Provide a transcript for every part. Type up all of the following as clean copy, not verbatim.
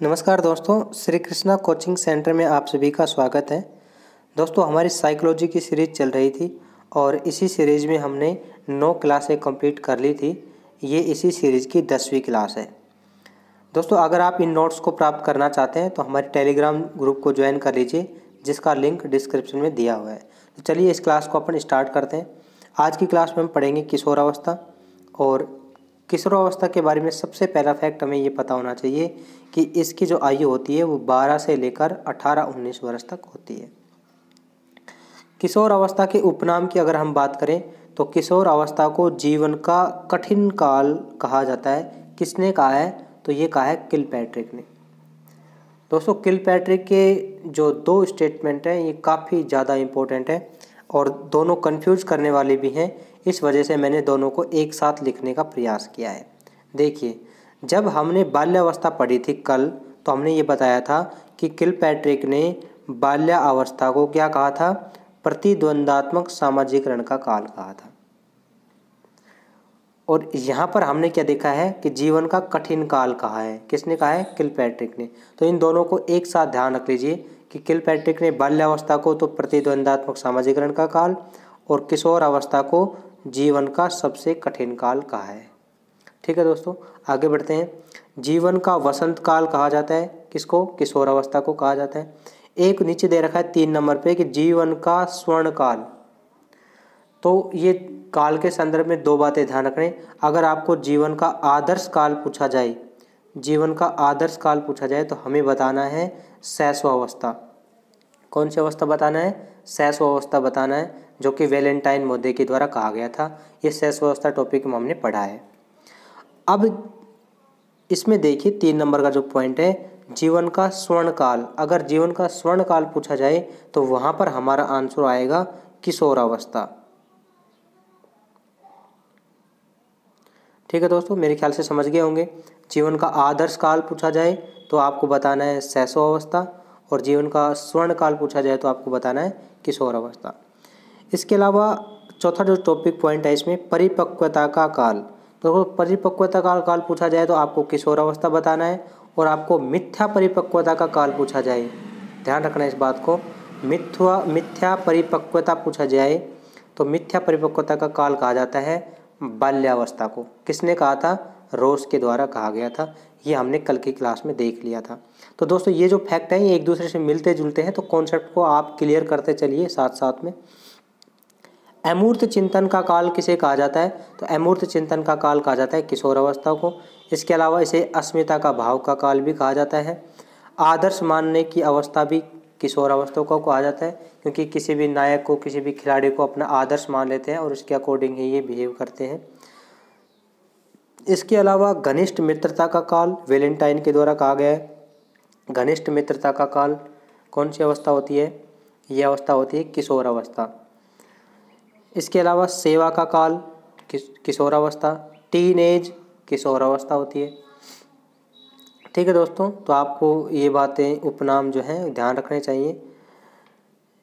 नमस्कार दोस्तों, Shri Krishna coaching centre में आप सभी का स्वागत है। दोस्तों, हमारी साइकोलॉजी की सीरीज़ चल रही थी और इसी सीरीज़ में हमने 9 क्लासें कंप्लीट कर ली थी। ये इसी सीरीज़ की 10वीं क्लास है। दोस्तों, अगर आप इन नोट्स को प्राप्त करना चाहते हैं तो हमारे टेलीग्राम ग्रुप को ज्वाइन कर लीजिए, जिसका लिंक डिस्क्रिप्शन में दिया हुआ है। तो चलिए इस क्लास को अपन स्टार्ट करते हैं। आज की क्लास में हम पढ़ेंगे किशोरावस्था। और किशोरावस्था के बारे में सबसे पहला फैक्ट हमें ये पता होना चाहिए कि इसकी जो आयु होती है वो 12 से लेकर 18-19 वर्ष तक होती है। किशोर अवस्था के उपनाम की अगर हम बात करें तो किशोर अवस्था को जीवन का कठिन काल कहा जाता है। किसने कहा है? तो ये कहा है किलपैट्रिक ने। दोस्तों, किलपैट्रिक के जो 2 स्टेटमेंट हैं ये काफ़ी ज़्यादा इम्पोर्टेंट है और दोनों कंफ्यूज करने वाले भी हैं। इस वजह से मैंने दोनों को एक साथ लिखने का प्रयास किया है। देखिए, जब हमने बाल्यावस्था पढ़ी थी कल, तो हमने ये बताया था कि किलपैट्रिक ने बाल्यावस्था को क्या कहा था? प्रतिद्वंदात्मक सामाजिकरण का काल कहा था। और यहाँ पर हमने क्या देखा है कि जीवन का कठिन काल कहा है। किसने कहा है? किलपैट्रिक ने। तो इन दोनों को एक साथ ध्यान रख लीजिए कि किलपैट्रिक ने बाल्यावस्था को तो प्रतिद्वंदात्मक सामाजिकरण का काल और किशोर अवस्था को जीवन का सबसे कठिन काल कहा है। ठीक है दोस्तों, आगे बढ़ते हैं। जीवन का वसंत काल कहा जाता है किसको? किशोर अवस्था को कहा जाता है। एक नीचे दे रखा है 3 नंबर पे कि जीवन का स्वर्ण काल। तो ये काल के संदर्भ में 2 बातें ध्यान रखनी। अगर आपको जीवन का आदर्श काल पूछा जाए, जीवन का आदर्श काल पूछा जाए तो हमें बताना है शैशवावस्था। कौन सी अवस्था बताना है? शैशवावस्था बताना है, जो कि वैलेंटाइन मोदी के द्वारा कहा गया था। ये शैशवावस्था टॉपिक में हमने पढ़ा है। अब इसमें देखिए 3 नंबर का जो पॉइंट है, जीवन का स्वर्ण काल। अगर जीवन का स्वर्ण काल पूछा जाए तो वहाँ पर हमारा आंसर आएगा किशोरावस्था। ठीक है दोस्तों, मेरे ख्याल से समझ गए होंगे। जीवन का आदर्श काल पूछा जाए तो आपको बताना है शैशवावस्था, और जीवन का स्वर्ण काल पूछा जाए तो आपको बताना है किशोरावस्था। इसके अलावा चौथा जो टॉपिक पॉइंट है इसमें परिपक्वता का काल। तो परिपक्वता का काल पूछा जाए तो आपको किशोरावस्था बताना है, और आपको मिथ्या परिपक्वता का काल पूछा जाए, ध्यान रखना इस बात को, मिथ्या परिपक्वता पूछा जाए तो मिथ्या परिपक्वता का काल कहा जाता है बाल्यावस्था को। किसने कहा था? रोस के द्वारा कहा गया था। ये हमने कल की क्लास में देख लिया था। तो दोस्तों, ये जो फैक्ट हैं ये एक दूसरे से मिलते जुलते हैं, तो कॉन्सेप्ट को आप क्लियर करते चलिए साथ साथ में। अमूर्त चिंतन का काल किसे कहा जाता है? तो अमूर्त चिंतन का काल कहा जाता है किशोरावस्था को। इसके अलावा इसे अस्मिता का भाव का काल भी कहा जाता है। आदर्श मानने की अवस्था भी किशोरावस्था को कहा जाता है, क्योंकि किसी भी नायक को, किसी भी खिलाड़ी को अपना आदर्श मान लेते हैं और उसके अकॉर्डिंग ही ये बिहेव करते हैं। इसके अलावा घनिष्ठ मित्रता का काल वैलेंटाइन के द्वारा कहा गया है। घनिष्ठ मित्रता का काल कौन सी अवस्था होती है? ये अवस्था होती है किशोरावस्था। इसके अलावा सेवा का काल किशोरावस्था, टीन एज किशोरावस्था होती है। ठीक है दोस्तों, तो आपको ये बातें, उपनाम जो हैं ध्यान रखने चाहिए।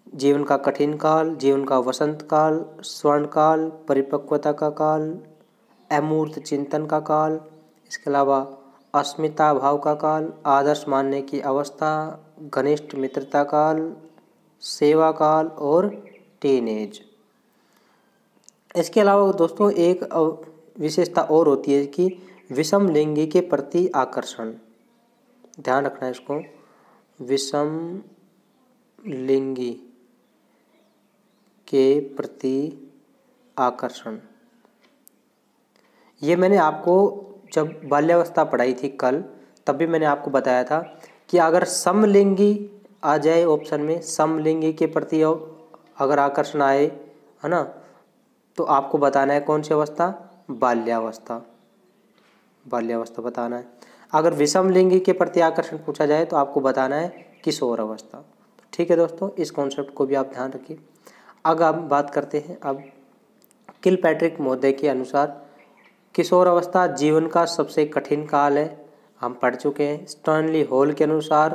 जीवन का कठिन काल, जीवन का वसंत काल, स्वर्ण काल, परिपक्वता का काल, अमूर्त चिंतन का काल, इसके अलावा अस्मिता भाव का काल, आदर्श मानने की अवस्था, घनिष्ठ मित्रता काल, सेवा काल और टीन एज। इसके अलावा दोस्तों एक विशेषता और होती है कि विषम लिंगी के प्रति आकर्षण। ध्यान रखना है इसको, विषम लिंगी के प्रति आकर्षण। ये मैंने आपको जब बाल्यावस्था पढ़ाई थी कल, तब भी मैंने आपको बताया था कि अगर समलिंगी आ जाए ऑप्शन में, समलिंगी के प्रति अगर आकर्षण आए, है ना, तो आपको बताना है कौन सी अवस्था? बाल्यावस्था। बाल्यावस्था बताना है। अगर विषम लिंगी के प्रति आकर्षण पूछा जाए तो आपको बताना है किशोर अवस्था। ठीक है दोस्तों, इस कॉन्सेप्ट को भी आप ध्यान रखिए। अब बात करते हैं अब किलपैट्रिक महोदय के अनुसार किशोर अवस्था जीवन का सबसे कठिन काल है। हम पढ़ चुके हैं। स्टैनली हॉल के अनुसार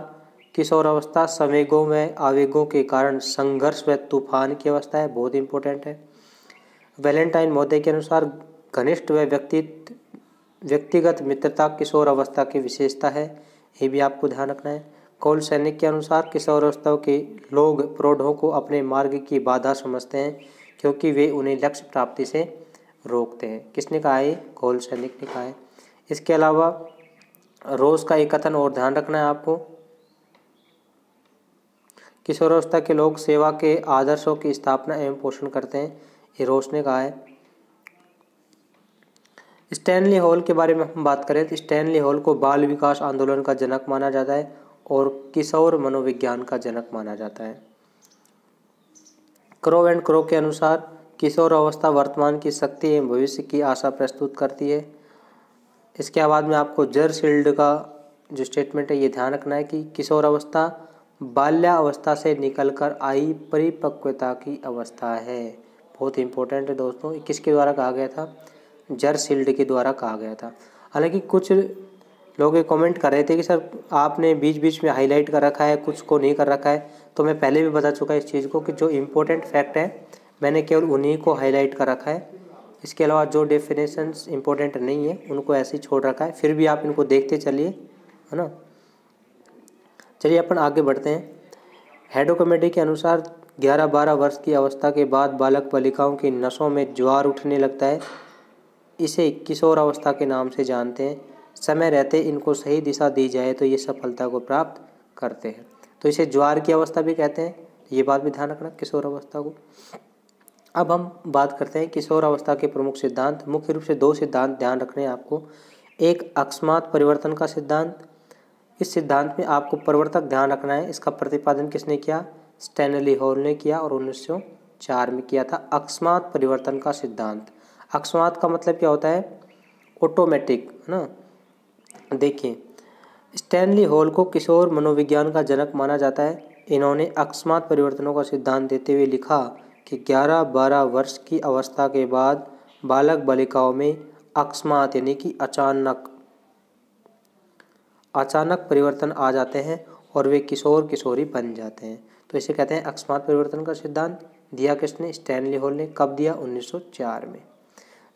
किशोर अवस्था संवेगों व आवेगों के कारण संघर्ष व तूफान की अवस्था है, बहुत इंपॉर्टेंट है। वैलेंटाइन महोदय के अनुसार घनिष्ठ व व्यक्तिगत मित्रता किशोर अवस्था की विशेषता है, ये भी आपको ध्यान रखना है। कौल सैनिक के अनुसार किशोरावस्था के लोग प्रौढ़ों को अपने मार्ग की बाधा समझते हैं क्योंकि वे उन्हें लक्ष्य प्राप्ति से रोकते हैं। किसने कहा है? कौल सैनिक ने कहा है। इसके अलावा रोज का एक कथन और ध्यान रखना है आपको। किशोरावस्था के लोग सेवा के आदर्शों की स्थापना एवं पोषण करते हैं, ये रोज ने कहा है। स्टैनली हॉल के बारे में हम बात करें तो स्टैनली हॉल को बाल विकास आंदोलन का जनक माना जाता है और किशोर मनोविज्ञान का जनक माना जाता है। क्रो एंड क्रो के अनुसार किशोर अवस्था वर्तमान की शक्ति एवं भविष्य की आशा प्रस्तुत करती है। इसके बाद में आपको जरसील्ड का जो स्टेटमेंट है ये ध्यान रखना है कि किशोर अवस्था बाल्यावस्था से निकलकर आई परिपक्वता की अवस्था है। बहुत इंपॉर्टेंट है दोस्तों। किसके द्वारा कहा गया था? जरसील्ड के द्वारा कहा गया था। हालांकि कुछ लोग ये कमेंट कर रहे थे कि सर आपने बीच बीच में हाईलाइट कर रखा है, कुछ को नहीं कर रखा है। तो मैं पहले भी बता चुका इस चीज़ को कि जो इम्पोर्टेंट फैक्ट है मैंने केवल उन्हीं को हाईलाइट कर रखा है। इसके अलावा जो डेफिनेशंस इम्पोर्टेंट नहीं है उनको ऐसे ही छोड़ रखा है। फिर भी आप इनको देखते चलिए, है ना। चलिए अपन आगे बढ़ते हैं। हेडो कमेटी के अनुसार 11-12 वर्ष की अवस्था के बाद बालक बालिकाओं की नसों में ज्वार उठने लगता है। इसे किशोर अवस्था के नाम से जानते हैं। समय रहते इनको सही दिशा दी जाए तो ये सफलता को प्राप्त करते हैं। तो इसे ज्वार की अवस्था भी कहते हैं, ये बात भी ध्यान रखना किशोर अवस्था को। अब हम बात करते हैं किशोर अवस्था के प्रमुख सिद्धांत। मुख्य रूप से 2 सिद्धांत ध्यान रखने हैं आपको। एक अकस्मात परिवर्तन का सिद्धांत। इस सिद्धांत में आपको परिवर्तक ध्यान रखना है। इसका प्रतिपादन किसने किया? स्टैनली हॉल ने किया और 1904 में किया था। अकस्मात परिवर्तन का सिद्धांत। अकस्मात का मतलब क्या होता है? ऑटोमेटिक, है ना। देखिए, स्टैनली हॉल को किशोर मनोविज्ञान का जनक माना जाता है। इन्होंने अकस्मात परिवर्तनों का सिद्धांत देते हुए लिखा कि 11-12 वर्ष की अवस्था के बाद बालक बालिकाओं में अकस्मात यानी कि अचानक परिवर्तन आ जाते हैं और वे किशोर किशोरी बन जाते हैं। तो इसे कहते हैं अकस्मात परिवर्तन का सिद्धांत। दिया किसने? स्टैनली हॉल ने। कब दिया? 1904 में।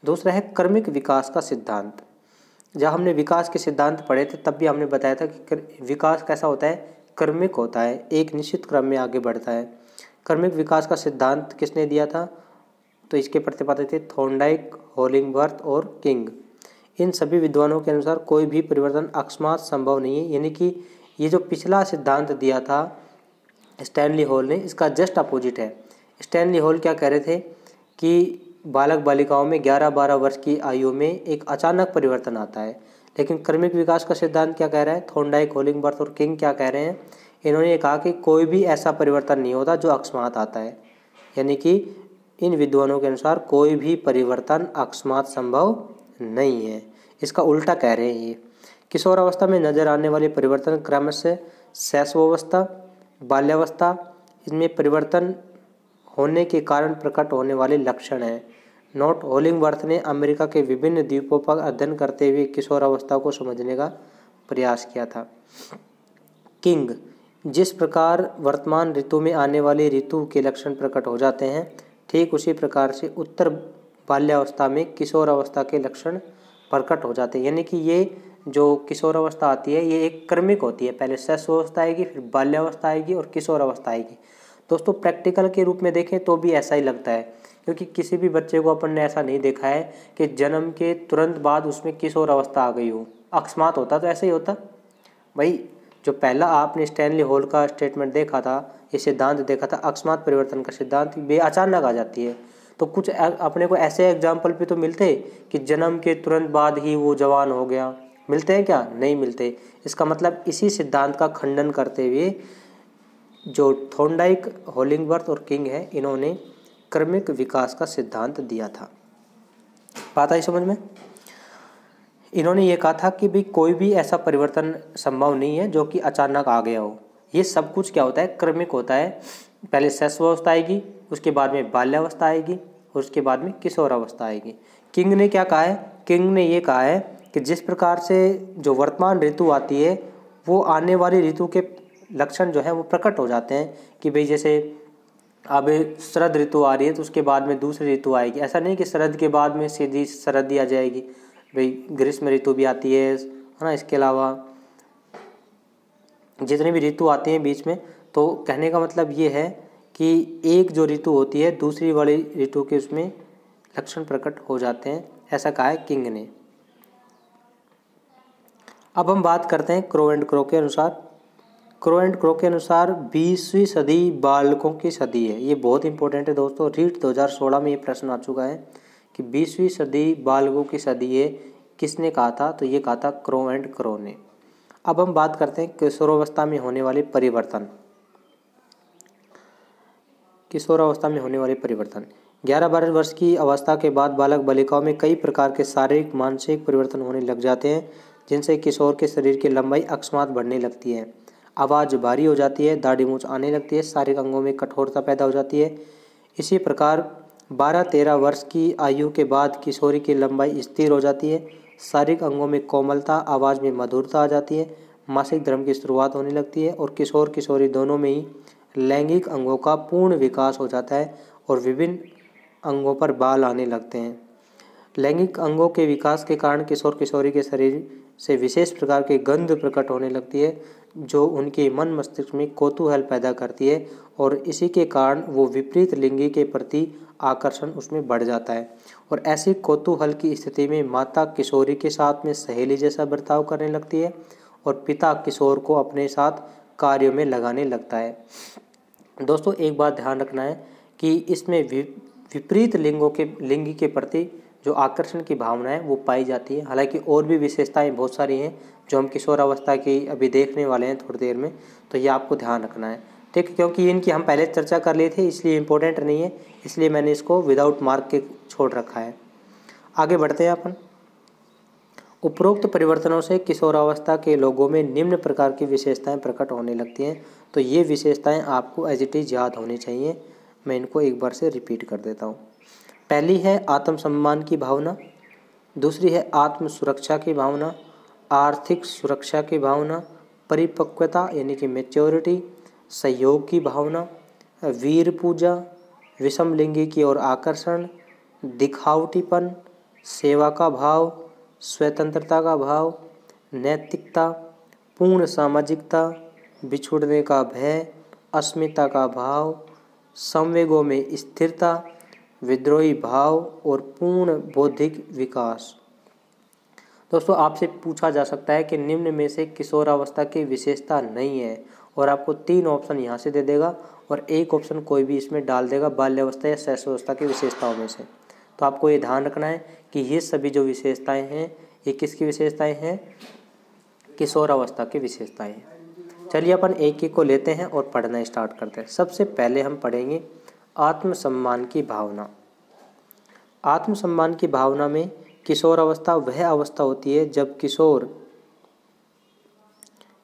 दूसरा है क्रमिक विकास का सिद्धांत। जब हमने विकास के सिद्धांत पढ़े थे तब भी हमने बताया था कि विकास कैसा होता है? क्रमिक होता है, एक निश्चित क्रम में आगे बढ़ता है। क्रमिक विकास का सिद्धांत किसने दिया था? तो इसके प्रतिपादक थे थॉर्नडाइक, होलिंगवर्थ और किंग। इन सभी विद्वानों के अनुसार कोई भी परिवर्तन अकस्मात संभव नहीं है। यानी कि ये जो पिछला सिद्धांत दिया था स्टैनली हॉल ने, इसका जस्ट अपोजिट है। स्टैनली हॉल क्या कह रहे थे कि बालक बालिकाओं में 11-12 वर्ष की आयु में एक अचानक परिवर्तन आता है। लेकिन क्रमिक विकास का सिद्धांत क्या कह रहा है? थॉर्नडाइक, होलिंगवर्थ और किंग क्या कह रहे हैं? इन्होंने ये कहा कि कोई भी ऐसा परिवर्तन नहीं होता जो अकस्मात आता है। यानी कि इन विद्वानों के अनुसार कोई भी परिवर्तन अकस्मात संभव नहीं है। इसका उल्टा कह रहे हैं ये। किशोर अवस्था में नजर आने वाले परिवर्तन क्रमशः शैशवावस्था, बाल्यावस्था, इसमें परिवर्तन होने के कारण प्रकट होने वाले लक्षण हैं। नोट: होलिंगवर्थ ने अमेरिका के विभिन्न द्वीपों पर अध्ययन करते हुए किशोर अवस्था को समझने का प्रयास किया था। किंग: जिस प्रकार वर्तमान ऋतु में आने वाली ऋतु के लक्षण प्रकट हो जाते हैं, ठीक उसी प्रकार से उत्तर बाल्यावस्था में किशोर अवस्था के लक्षण प्रकट हो जाते हैं। यानी कि ये जो किशोर अवस्था आती है ये एक क्रमिक होती है। पहले शैशवावस्था आएगी, फिर बाल्यावस्था आएगी और किशोर अवस्था आएगी। दोस्तों प्रैक्टिकल के रूप में देखें तो भी ऐसा ही लगता है, क्योंकि किसी भी बच्चे को अपन ने ऐसा नहीं देखा है कि जन्म के तुरंत बाद उसमें किशोर अवस्था आ गई हो। अकस्मात होता तो ऐसे ही होता भाई। जो पहला आपने स्टैनली हॉल का स्टेटमेंट देखा था, ये सिद्धांत देखा था अकस्मात परिवर्तन का सिद्धांत, बे अचानक आ जाती है। तो कुछ अपने को ऐसे एग्जाम्पल भी तो मिलते कि जन्म के तुरंत बाद ही वो जवान हो गया, मिलते हैं क्या? नहीं मिलते। इसका मतलब इसी सिद्धांत का खंडन करते हुए जो थॉर्नडाइक, होलिंगवर्थ और किंग है, इन्होंने क्रमिक विकास का सिद्धांत दिया था। बात आई समझ में? इन्होंने ये कहा था कि भाई कोई भी ऐसा परिवर्तन संभव नहीं है जो कि अचानक आ गया हो। ये सब कुछ क्या होता है? क्रमिक होता है। पहले शैशवावस्था आएगी, उसके बाद में बाल्यावस्था आएगी, उसके बाद में किशोर अवस्था आएगी। किंग ने क्या कहा है? किंग ने ये कहा है कि जिस प्रकार से जो वर्तमान ऋतु आती है वो आने वाली ऋतु के लक्षण जो है वो प्रकट हो जाते हैं कि भाई जैसे अब शरद ऋतु आ रही है तो उसके बाद में दूसरी ऋतु आएगी। ऐसा नहीं कि शरद के बाद में सीधी शरद आ जाएगी। भाई ग्रीष्म ऋतु भी आती है ना। इसके अलावा जितनी भी ऋतु आती हैं बीच में, तो कहने का मतलब ये है कि एक जो ऋतु होती है दूसरी वाली ऋतु के उसमें लक्षण प्रकट हो जाते हैं, ऐसा कहा है किंग ने। अब हम बात करते हैं क्रो एंड क्रो के अनुसार। क्रो एंड क्रो के अनुसार 20वीं सदी बालकों की सदी है। ये बहुत इंपॉर्टेंट है दोस्तों, रीट 2016 में ये प्रश्न आ चुका है कि 20वीं सदी बालकों की सदी है, किसने कहा था? तो ये कहा था क्रो एंड क्रो ने। अब हम बात करते हैं किशोरावस्था में होने वाले परिवर्तन। किशोरावस्था में होने वाले परिवर्तन 11-12 वर्ष की अवस्था के बाद बालक बालिकाओं में कई प्रकार के शारीरिक मानसिक परिवर्तन होने लग जाते हैं, जिनसे किशोर के शरीर की लंबाई अकस्मात बढ़ने लगती है, आवाज़ भारी हो जाती है, दाढ़ी मूंछ आने लगती है, शारीरिक अंगों में कठोरता पैदा हो जाती है। इसी प्रकार 12-13 वर्ष की आयु के बाद किशोरी की लंबाई स्थिर हो जाती है, शारीरिक अंगों में कोमलता, आवाज़ में मधुरता आ जाती है, मासिक धर्म की शुरुआत होने लगती है और किशोर किशोरी दोनों में ही लैंगिक अंगों का पूर्ण विकास हो जाता है और विभिन्न अंगों पर बाल आने लगते हैं। लैंगिक अंगों के विकास के कारण किशोर किशोरी के शरीर से विशेष प्रकार की गंध प्रकट होने लगती है, जो उनके मन मस्तिष्क में कौतूहल पैदा करती है और इसी के कारण वो विपरीत लिंगी के प्रति आकर्षण उसमें बढ़ जाता है। और ऐसी कौतूहल की स्थिति में माता किशोरी के साथ में सहेली जैसा बर्ताव करने लगती है और पिता किशोर को अपने साथ कार्यों में लगाने लगता है। दोस्तों एक बात ध्यान रखना है कि इसमें विपरीत लिंगी के प्रति जो आकर्षण की भावना है वो पाई जाती है। हालांकि और भी विशेषताएं बहुत सारी हैं जो हम किशोरावस्था की अभी देखने वाले हैं थोड़ी देर में, तो ये आपको ध्यान रखना है, ठीक। क्योंकि इनकी हम पहले चर्चा कर लिए थे, इसलिए इम्पोर्टेंट नहीं है, इसलिए मैंने इसको विदाउट मार्क के छोड़ रखा है। आगे बढ़ते हैं अपन। उपरोक्त परिवर्तनों से किशोरावस्था के लोगों में निम्न प्रकार की विशेषताएं प्रकट होने लगती हैं। तो ये विशेषताएं आपको एज इट इज़ याद होनी चाहिए। मैं इनको एक बार से रिपीट कर देता हूँ। पहली है आत्मसम्मान की भावना, दूसरी है आत्म सुरक्षा की भावना, आर्थिक सुरक्षा की भावना, परिपक्वता यानी कि मैच्योरिटी, सहयोग की भावना, वीर पूजा, विषम लिंगी की ओर आकर्षण, दिखावटीपन, सेवा का भाव, स्वतंत्रता का भाव, नैतिकता, पूर्ण सामाजिकता, बिछुड़ने का भय, अस्मिता का भाव, संवेगों में स्थिरता, विद्रोही भाव और पूर्ण बौद्धिक विकास। दोस्तों आपसे पूछा जा सकता है कि निम्न में से किशोरावस्था की विशेषता नहीं है, और आपको 3 ऑप्शन यहाँ से दे देगा और एक ऑप्शन कोई भी इसमें डाल देगा बाल्यावस्था या शैशवावस्था की विशेषताओं में से। तो आपको ये ध्यान रखना है कि ये सभी जो विशेषताएं हैं ये किसकी विशेषताएं हैं? किशोरावस्था की विशेषताएं हैं। चलिए अपन एक एक को लेते हैं और पढ़ना स्टार्ट करते हैं। सबसे पहले हम पढ़ेंगे आत्मसम्मान की भावना। आत्मसम्मान की भावना में किशोरावस्था वह अवस्था होती है जब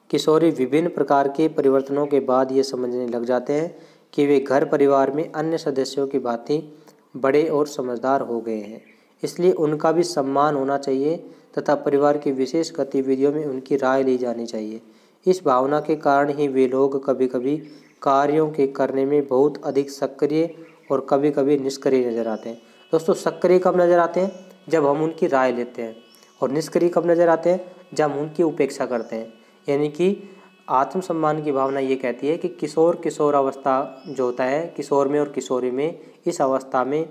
किशोरी विभिन्न प्रकार के परिवर्तनों के बाद ये समझने लग जाते हैं कि वे घर परिवार में अन्य सदस्यों की भांति बड़े और समझदार हो गए हैं, इसलिए उनका भी सम्मान होना चाहिए तथा परिवार की विशेष गतिविधियों में उनकी राय ली जानी चाहिए। इस भावना के कारण ही वे लोग कभी कभी कार्यों के करने में बहुत अधिक सक्रिय और कभी कभी निष्क्रिय नजर आते हैं। दोस्तों सक्रिय कब नज़र आते हैं? जब हम उनकी राय लेते हैं, और निष्क्रिय कब नज़र आते हैं? जब हम उनकी उपेक्षा करते हैं। यानी कि आत्मसम्मान की भावना ये कहती है कि किशोरावस्था जो होता है किशोर में और किशोरी में, इस अवस्था में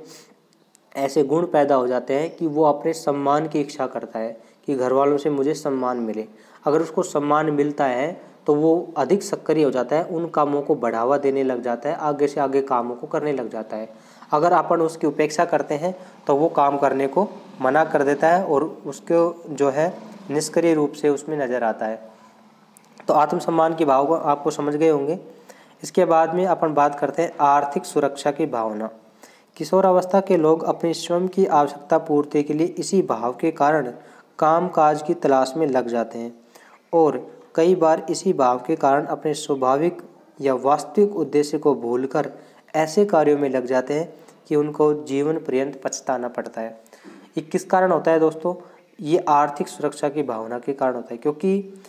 ऐसे गुण पैदा हो जाते हैं कि वो अपने सम्मान की इच्छा करता है कि घर वालों से मुझे सम्मान मिले। अगर उसको सम्मान मिलता है तो वो अधिक सक्रिय हो जाता है, उन कामों को बढ़ावा देने लग जाता है, आगे से आगे कामों को करने लग जाता है। अगर अपन उसकी उपेक्षा करते हैं तो वो काम करने को मना कर देता है और उसको जो है निष्क्रिय रूप से उसमें नज़र आता है। तो आत्मसम्मान की भाव को आपको समझ गए होंगे। इसके बाद में अपन बात करते हैं आर्थिक सुरक्षा की भावना। किशोरावस्था के लोग अपनी स्वयं की आवश्यकता पूर्ति के लिए इसी भाव के कारण काम काज की तलाश में लग जाते हैं और कई बार इसी भाव के कारण अपने स्वाभाविक या वास्तविक उद्देश्य को भूलकर ऐसे कार्यों में लग जाते हैं कि उनको जीवन पर्यंत पछताना पड़ता है। ये किस कारण होता है दोस्तों? ये आर्थिक सुरक्षा की भावना के कारण होता है, क्योंकि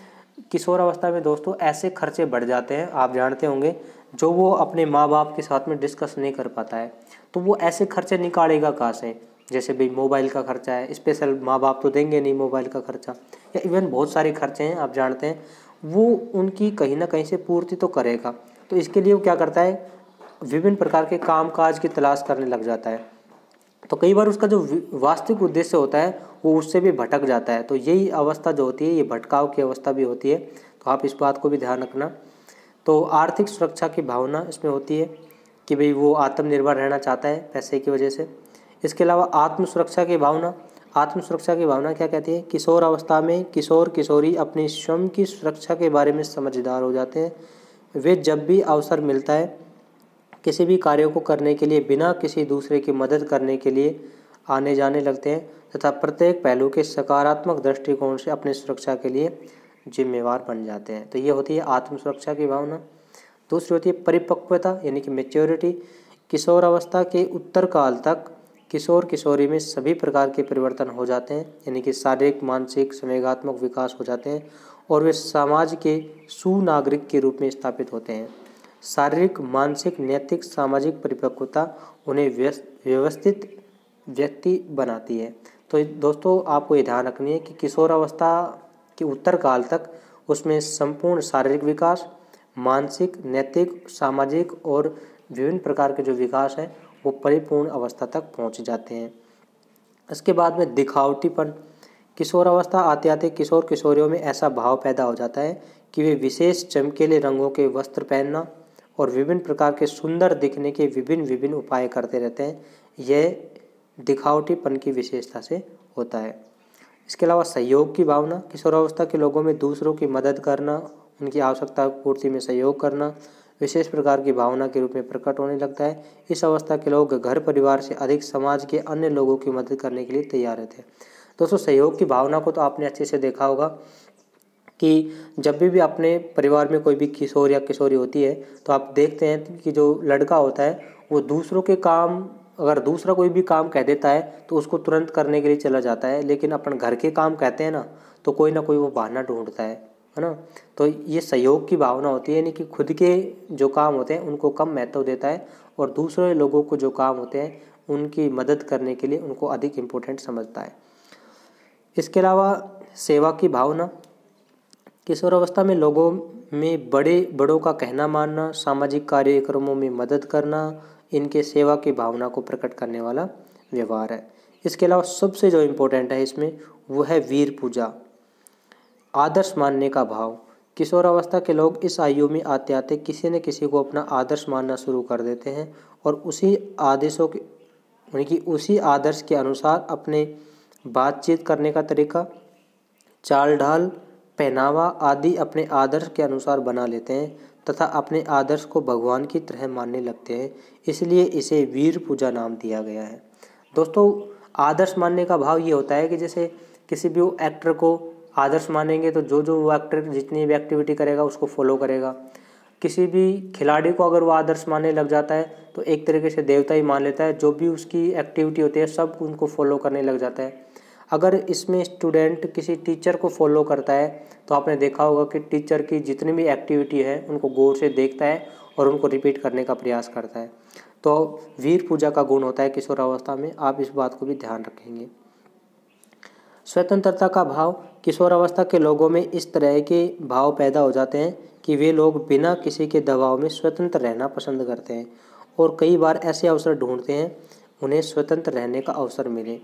किशोरावस्था में दोस्तों ऐसे खर्चे बढ़ जाते हैं, आप जानते होंगे, जो वो अपने माँ बाप के साथ में डिस्कस नहीं कर पाता है। तो वो ऐसे खर्चे निकालेगा कहाँ से? जैसे भाई मोबाइल का खर्चा है, स्पेशल माँ बाप तो देंगे नहीं मोबाइल का खर्चा, या इवन बहुत सारे खर्चे हैं आप जानते हैं, वो उनकी कहीं ना कहीं से पूर्ति तो करेगा। तो इसके लिए वो क्या करता है, विभिन्न प्रकार के कामकाज की तलाश करने लग जाता है। तो कई बार उसका जो वास्तविक उद्देश्य होता है वो उससे भी भटक जाता है। तो यही अवस्था जो होती है ये भटकाव की अवस्था भी होती है, तो आप इस बात को भी ध्यान रखना। तो आर्थिक सुरक्षा की भावना इसमें होती है कि भाई वो आत्मनिर्भर रहना चाहता है पैसे की वजह से। इसके अलावा आत्म सुरक्षा की भावना क्या कहती है, किशोर अवस्था में किशोर किशोरी अपनी स्वयं की सुरक्षा के बारे में समझदार हो जाते हैं। वे जब भी अवसर मिलता है किसी भी कार्य को करने के लिए बिना किसी दूसरे की मदद करने के लिए आने जाने लगते हैं तथा प्रत्येक पहलू के सकारात्मक दृष्टिकोण से अपनी सुरक्षा के लिए जिम्मेवार बन जाते हैं। तो ये होती है आत्म सुरक्षा की भावना। दूसरी होती है परिपक्वता यानी कि मैच्योरिटी। किशोर अवस्था के उत्तर काल तक किशोर किशोरी में सभी प्रकार के परिवर्तन हो जाते हैं, यानी कि शारीरिक मानसिक संवेगात्मक विकास हो जाते हैं और वे समाज के सुनागरिक के रूप में स्थापित होते हैं। शारीरिक मानसिक नैतिक सामाजिक परिपक्वता उन्हें व्यवस्थित व्यक्ति बनाती है। तो दोस्तों आपको ये ध्यान रखनी है कि किशोर अवस्था के उत्तर काल तक उसमें संपूर्ण शारीरिक विकास, मानसिक नैतिक सामाजिक और विभिन्न प्रकार के जो विकास है वो परिपूर्ण अवस्था तक पहुंच जाते हैं। इसके बाद में दिखावटीपन। किशोर अवस्था आते आते किशोर किशोरियों में ऐसा भाव पैदा हो जाता है कि वे विशेष चमकीले रंगों के वस्त्र पहनना और विभिन्न प्रकार के सुंदर दिखने के विभिन्न उपाय करते रहते हैं। यह दिखावटीपन की विशेषता से होता है। इसके अलावा सहयोग की भावना। किशोरावस्था के लोगों में दूसरों की मदद करना, उनकी आवश्यकता पूर्ति में सहयोग करना विशेष प्रकार की भावना के रूप में प्रकट होने लगता है। इस अवस्था के लोग घर परिवार से अधिक समाज के अन्य लोगों की मदद करने के लिए तैयार रहते हैं। दोस्तों सहयोग की भावना को तो आपने अच्छे से देखा होगा कि जब भी अपने परिवार में कोई भी किशोर या किशोरी होती है तो आप देखते हैं कि जो लड़का होता है वो दूसरों के काम, अगर दूसरा कोई भी काम कह देता है तो उसको तुरंत करने के लिए चला जाता है, लेकिन अपन घर के काम कहते हैं ना तो कोई ना कोई वो बहाना ढूंढता है ना। तो ये सहयोग की भावना होती है, यानी कि खुद के जो काम होते हैं उनको कम महत्व देता है और दूसरे लोगों को जो काम होते हैं उनकी मदद करने के लिए उनको अधिक इम्पोर्टेंट समझता है। इसके अलावा सेवा की भावना। किशोर अवस्था में लोगों में बड़ों का कहना मानना, सामाजिक कार्यक्रमों में मदद करना, इनके सेवा की भावना को प्रकट करने वाला व्यवहार है। इसके अलावा सबसे जो इम्पोर्टेंट है इसमें वो है वीर पूजा, आदर्श मानने का भाव। किशोर अवस्था के लोग इस आयु में आते आते किसी न किसी को अपना आदर्श मानना शुरू कर देते हैं और उसी आदर्श के अनुसार अपने बातचीत करने का तरीका, चाल ढाल, पहनावा आदि अपने आदर्श के अनुसार बना लेते हैं तथा अपने आदर्श को भगवान की तरह मानने लगते हैं। इसलिए इसे वीर पूजा नाम दिया गया है। दोस्तों आदर्श मानने का भाव ये होता है कि जैसे किसी भी एक्टर को आदर्श मानेंगे तो जो वो एक्टर जितनी भी एक्टिविटी करेगा उसको फॉलो करेगा। किसी भी खिलाड़ी को अगर वो आदर्श मानने लग जाता है तो एक तरीके से देवता ही मान लेता है, जो भी उसकी एक्टिविटी होती है सब उनको फॉलो करने लग जाता है। अगर इसमें स्टूडेंट किसी टीचर को फॉलो करता है तो आपने देखा होगा कि टीचर की जितनी भी एक्टिविटी है उनको गौर से देखता है और उनको रिपीट करने का प्रयास करता है। तो वीर पूजा का गुण होता है किशोरावस्था में, आप इस बात को भी ध्यान रखेंगे। स्वतंत्रता का भाव। किशोरावस्था के लोगों में इस तरह के भाव पैदा हो जाते हैं कि वे लोग बिना किसी के दबाव में स्वतंत्र रहना पसंद करते हैं और कई बार ऐसे अवसर ढूंढते हैं उन्हें स्वतंत्र रहने का अवसर मिले।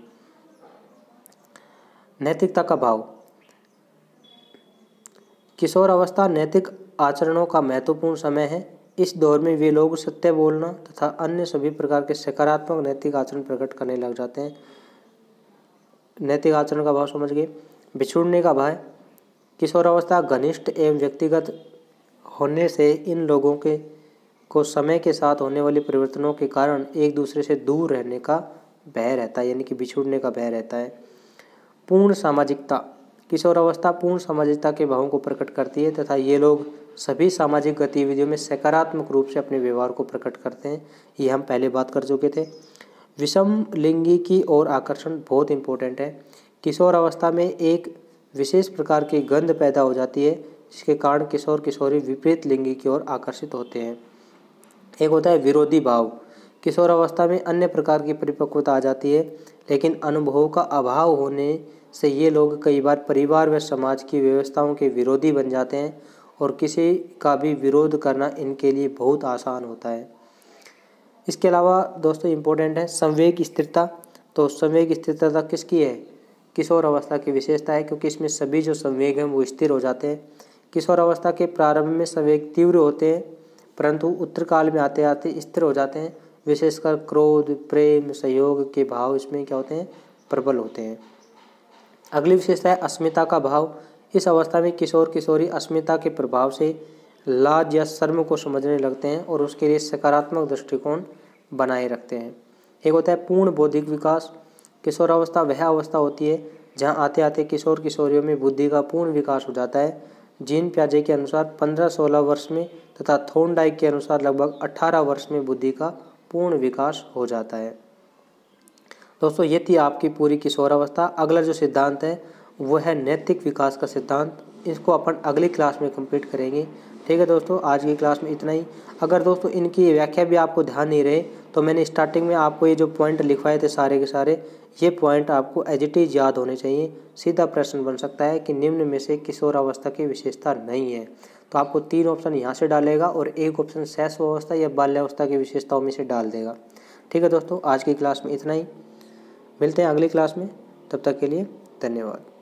नैतिकता का भाव। किशोर अवस्था नैतिक आचरणों का महत्वपूर्ण समय है। इस दौर में वे लोग सत्य बोलना तथा अन्य सभी प्रकार के सकारात्मक नैतिक आचरण प्रकट करने लग जाते हैं। नैतिक आचरण का भाव समझ गए। बिछुड़ने का भाव। किशोरावस्था घनिष्ठ एवं व्यक्तिगत होने से इन लोगों को समय के साथ होने वाले परिवर्तनों के कारण एक दूसरे से दूर रहने का भय रहता है, यानी कि बिछुड़ने का भय रहता है। पूर्ण सामाजिकता। किशोरावस्था पूर्ण सामाजिकता के भावों को प्रकट करती है तथा ये लोग सभी सामाजिक गतिविधियों में सकारात्मक रूप से अपने व्यवहार को प्रकट करते हैं। ये हम पहले बात कर चुके थे। विषम लिंगी की ओर आकर्षण बहुत इंपॉर्टेंट है। किशोर अवस्था में एक विशेष प्रकार की गंध पैदा हो जाती है जिसके कारण किशोर किशोरी विपरीत लिंगी की ओर आकर्षित होते हैं। एक होता है विरोधी भाव। किशोर अवस्था में अन्य प्रकार की परिपक्वता आ जाती है, लेकिन अनुभवों का अभाव होने से ये लोग कई बार परिवार व समाज की व्यवस्थाओं के विरोधी बन जाते हैं और किसी का भी विरोध करना इनके लिए बहुत आसान होता है। इसके अलावा दोस्तों इम्पोर्टेंट है संवेग स्थिरता। तो संवेग स्थिरता किसकी है? किशोर अवस्था की विशेषता है, क्योंकि इसमें सभी जो संवेग हैं वो स्थिर हो जाते हैं। किशोर अवस्था के प्रारंभ में संवेग तीव्र होते हैं, परंतु उत्तरकाल में आते आते स्थिर हो जाते हैं। विशेषकर क्रोध, प्रेम, सहयोग के भाव इसमें क्या होते हैं? प्रबल होते हैं। अगली विशेषता है अस्मिता का भाव। इस अवस्था में किशोर किशोरी अस्मिता के प्रभाव से लाज या शर्म को समझने लगते हैं और उसके लिए सकारात्मक दृष्टिकोण बनाए रखते हैं। एक होता है पूर्ण बौद्धिक विकास। किशोर अवस्था वह अवस्था होती है जहां आते आते किशोर किशोरियों में बुद्धि का पूर्ण विकास हो जाता है। जीन प्याजे के अनुसार 15-16 वर्ष में तथा थोर्नडाइक के अनुसार लगभग 18 वर्ष में बुद्धि का पूर्ण विकास हो जाता है। दोस्तों ये थी आपकी पूरी किशोर अवस्था। अगला जो सिद्धांत है वो है नैतिक विकास का सिद्धांत। इसको अपन अगली क्लास में कंप्लीट करेंगे। ठीक है दोस्तों, आज की क्लास में इतना ही। अगर दोस्तों इनकी व्याख्या भी आपको ध्यान नहीं रहे तो मैंने स्टार्टिंग में आपको ये जो पॉइंट लिखवाए थे सारे के सारे, ये पॉइंट आपको एज इट इज याद होने चाहिए। सीधा प्रश्न बन सकता है कि निम्न में से किशोर अवस्था की विशेषता नहीं है, तो आपको 3 ऑप्शन यहाँ से डालेगा और एक ऑप्शन शैशवावस्था या बाल्यावस्था की विशेषताओं में से डाल देगा। ठीक है दोस्तों, आज की क्लास में इतना ही। मिलते हैं अगली क्लास में, तब तक के लिए धन्यवाद।